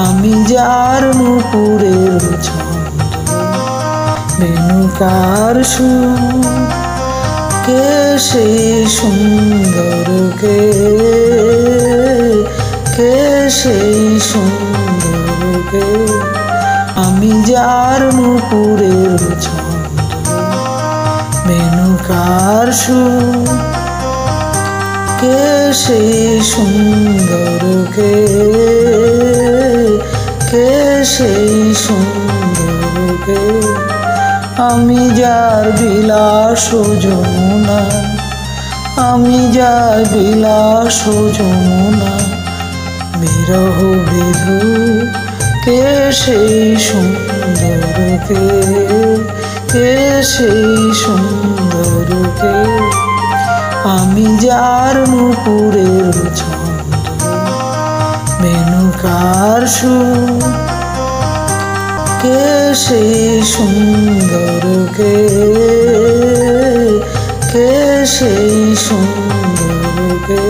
আমি যার নুপুরের ছন্দ মেনকার সুর, কে সেই সুন্দর, কে সেই সুন্দর, কে আমি যার নুপুরের ছন্দ মেনকার সুর, কে সেই সুন্দর, কে সেই সুন্দর, কে আমি যার বিলাস যমুনা, আমি যার বিলাস যমুনা বিরহ বিধু, কে সেই সুন্দর, কে সেই সুন্দর, কে আমি যার নুপুরের ছন্দ মেনকার সুর, কে সেই সুন্দর, কে সেই সুন্দর, কে